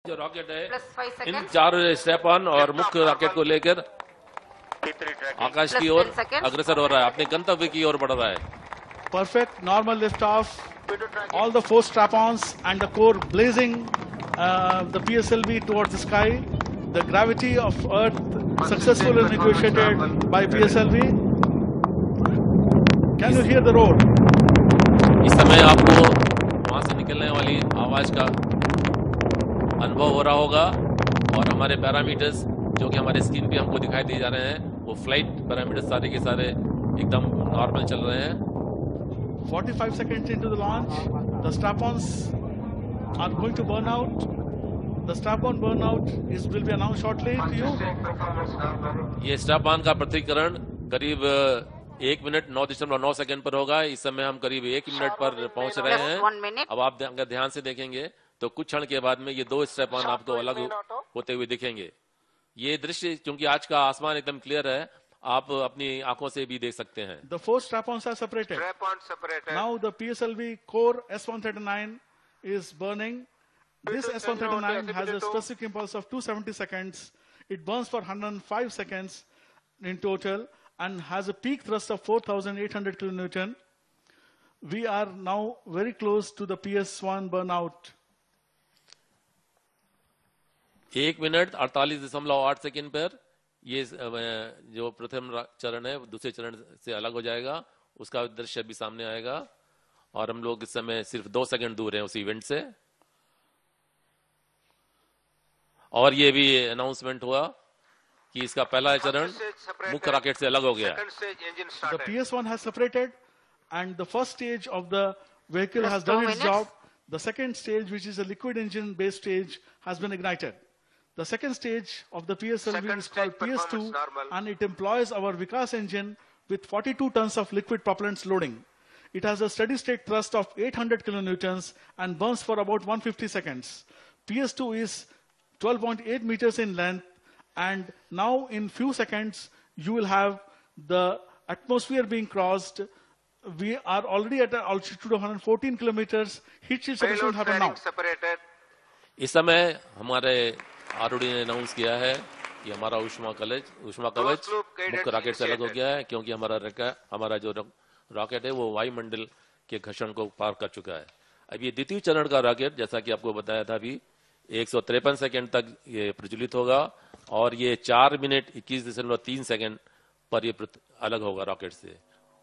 जो रॉकेट है इन 4 step on और मुख्य रॉकेट को लेकर आकाश की ओर अग्रसर हो रहा है, अपने गंतव्य की ओर बढ़ रहा है। Perfect normal lift off. All the 4 strap-ons and the core blazing the PSLV towards the sky. The gravity of Earth successfully negotiated by PSLV. Can you hear the roar? इस समय आपको वहां से निकलने वाली आवाज का अनुभव हो रहा होगा और हमारे पैरामीटर्स जो कि हमारे स्क्रीन पे हमको दिखाई दे जा रहे हैं वो फ्लाइट पैरामीटर्स सारे के सारे एकदम नॉर्मल चल रहे हैं। 45 seconds into the launch, the strap-ons are going to burn out. The strap-on burnout will be announced shortly to you. ये strap-on का पृथक्करण करीब 1 मिनट 9.9 सेकंड पर होगा। इस समय हम करीब 1 मिनट पर पहुंच रहे हैं। अब आप अगर ध्यान से देखेंगे तो कुछ क्षण के बाद में ये 2 स्ट्रैप-ऑन आपको अलग होते हुए दिखेंगे। ये दृश्य क्योंकि आज का आसमान एकदम क्लियर है, आप अपनी आंखों से भी देख सकते हैं। The 4 strap-ons are separated. Now the PSLV core S139 is burning. This S139 has a specific impulse of 270 seconds. It burns for 105 seconds in total and has a peak thrust of 4,800 kilonewton. We are now very close to the PS1 burnout. 1 minute 48.8 second पर ये जो प्रथम चरण है दूसरे चरण से अलग हो जाएगा, उसका दृश्य भी सामने आएगा और हम लोग इस समय सिर्फ 2 सेकंड दूर हैं उस इवेंट से। और ये भी अनाउंसमेंट हुआ कि इसका पहला चरण मुख्य रॉकेट से अलग हो गया। The PS1 has separated and the first stage of the vehicle has done its job. The second stage, which is a liquid engine based stage, has been ignited. The second stage of the PSLV is called PS2 and it employs our Vikas engine with 42 tons of liquid propellants loading. It has a steady state thrust of 800 kilonewtons and burns for about 150 seconds. PS2 is 12.8 meters in length and now in few seconds you will have the atmosphere being crossed. We are already at an altitude of 114 kilometers. Heat shield separation will happen now. इस समय हमारे आरओडी ने announce किया है कि हमारा ऊष्मा कवच मुख्य रॉकेट से अलग हो गया है क्योंकि हमारा जो रॉकेट है वो वायुमंडल के घर्षण को पार कर चुका है। अब ये द्वितीय चरण का रॉकेट जैसा कि आपको बताया था अभी 153 सेकंड तक ये प्रज्वलित होगा और ये 4 मिनट 21.3 सेकंड पर ये अलग होगा रॉकेट से।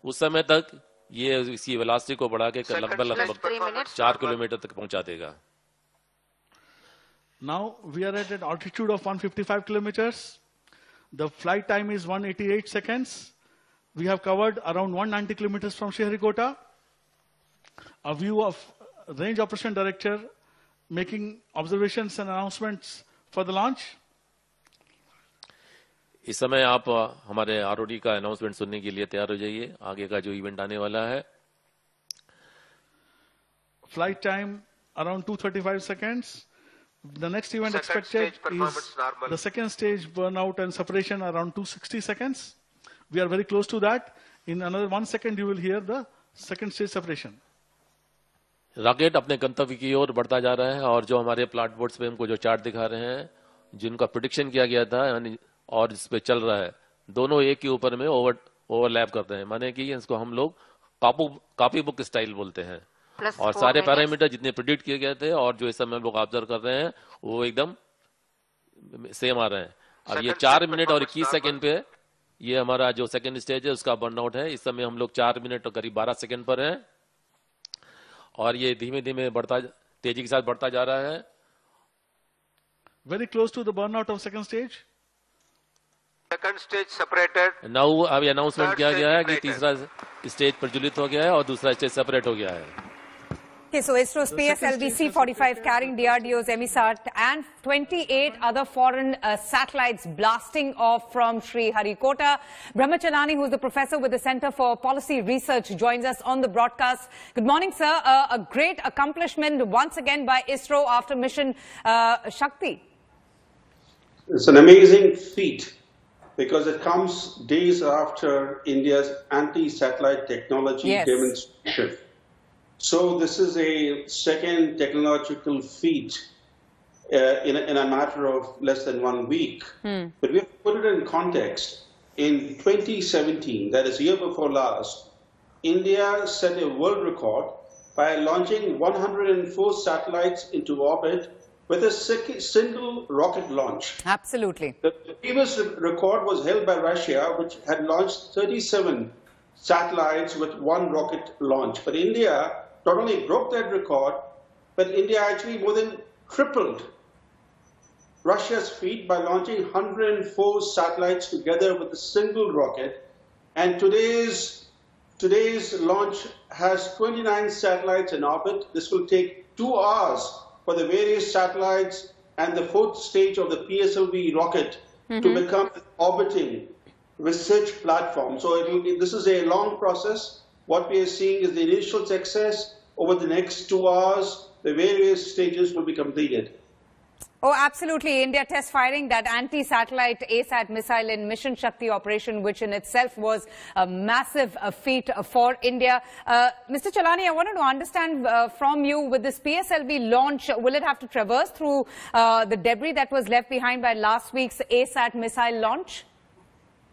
उस समय तक ये इसकी वेलोसिटी को बढ़ा के लगभग 4 किलोमीटर तक पहुंचा देगा। Now we are at an altitude of 155 kilometers. The flight time is 188 seconds. We have covered around 190 kilometers from Sriharikota. A view of Range Operation Director making observations and announcements for the launch. इस समय आप हमारे आरओडी का announcement सुनने के लिए तैयार हो जाइए, आगे का जो इवेंट आने वाला है। Flight time around 235 seconds. The next event expected is the second stage burnout and separation around 260 seconds. We are very close to that. In another 1 second, you will hear the second stage separation. Rocket अपने गंतव्य की ओर बढ़ता जा रहा है और जो हमारे प्लाट बोर्ड्स पे हमको जो चार्ट दिखा रहे हैं जिनका प्रेडिक्शन किया गया था और इस पे चल रहा है, दोनों एक के ऊपर में ओवरलैप करते हैं, माने कि इसको हम लोग कॉपी बुक स्टाइल बोलते हैं और सारे पैरामीटर जितने प्रेडिक्ट किए गए थे और जो इस समय हम लोग ऑब्जर्व कर रहे हैं वो एकदम सेम आ रहे हैं। अब ये 4 मिनट और 21 सेकंड पे ये हमारा जो सेकंड स्टेज है उसका बर्नआउट है। इस समय हम लोग 4 मिनट और करीब 12 सेकंड पर हैं और ये धीमे धीमे तेजी के साथ बढ़ता जा रहा है। Very close to the burnout of second stage. Second stage separated. Now अभी अनाउंसमेंट किया गया है कि तीसरा स्टेज प्रज्वलित हो गया है और दूसरा स्टेज सेपरेट हो गया है। Okay, so ISRO's PSLV C-45 carrying DRDO's EMISAT and 28 other foreign satellites blasting off from Sriharikota. Brahmachalani, who is the professor with the Center for Policy Research, joins us on the broadcast. Good morning, sir. A great accomplishment once again by ISRO after mission Shakti. It's an amazing feat because it comes days after India's anti-satellite technology demonstration. So this is a second technological feat in a matter of less than 1 week. But we have to put it in context. In 2017, that is year before last, India set a world record by launching 104 satellites into orbit with a single rocket launch. Absolutely. The previous record was held by Russia, which had launched 37 satellites with one rocket launch. But India not only broke that record, but India actually more than tripled Russia's feat by launching 104 satellites together with a single rocket. And today's launch has 29 satellites in orbit. This will take 2 hours for the various satellites and the 4th stage of the PSLV rocket to become an orbiting research platform. So this is a long process. What we are seeing is the initial success. Over the next 2 hours, the various stages will be completed. Oh, absolutely. India test firing that anti-satellite ASAT missile in Mission Shakti operation, which in itself was a massive feat for India. Mr. Chalani, I wanted to understand from you, with this PSLV launch, will it have to traverse through the debris that was left behind by last week's ASAT missile launch?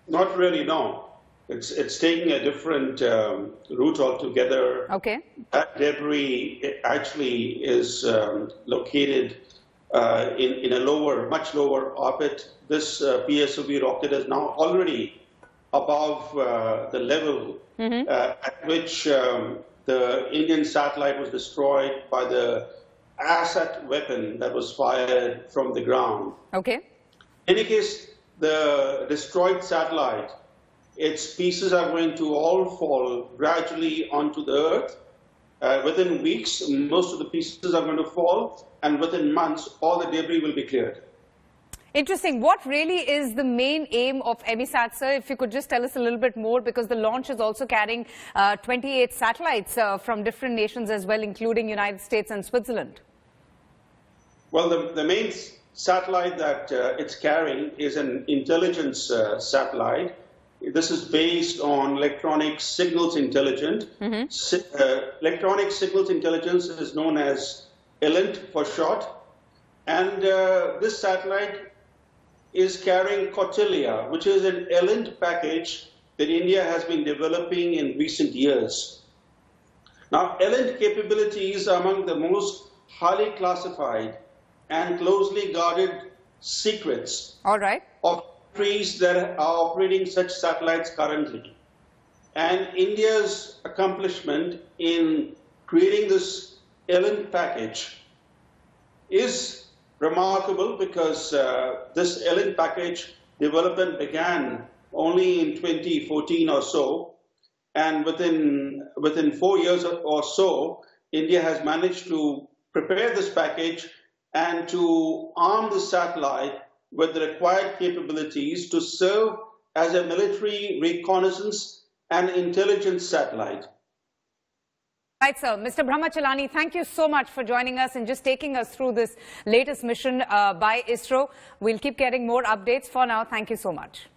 Not really, no. It's taking a different route altogether. Okay. That debris actually is located in a much lower orbit. This PSLV rocket is now already above the level at which the Indian satellite was destroyed by the ASAT weapon that was fired from the ground. Okay. In any case, the destroyed satellite, its pieces are going to all fall gradually onto the Earth. Within weeks, most of the pieces are going to fall, and within months, all the debris will be cleared. Interesting. What really is the main aim of EMISAT, sir? If you could just tell us a little bit more, because the launch is also carrying 28 satellites from different nations as well, including United States and Switzerland. Well, the main satellite that it's carrying is an intelligence satellite. This is based on electronic signals intelligence. Electronic signals intelligence is known as ELINT for short. And this satellite is carrying Kautilya, which is an ELINT package that India has been developing in recent years. Now, ELINT capabilities are among the most highly classified and closely guarded secrets All right. of countries that are operating such satellites currently. And India's accomplishment in creating this ELINT package is remarkable, because this ELINT package development began only in 2014 or so, and within 4 years or so, India has managed to prepare this package and to arm the satellite with the required capabilities to serve as a military reconnaissance and intelligence satellite. Right, sir. Mr. Brahma Chalani, thank you so much for joining us and just taking us through this latest mission by ISRO. We'll keep getting more updates. For now, thank you so much.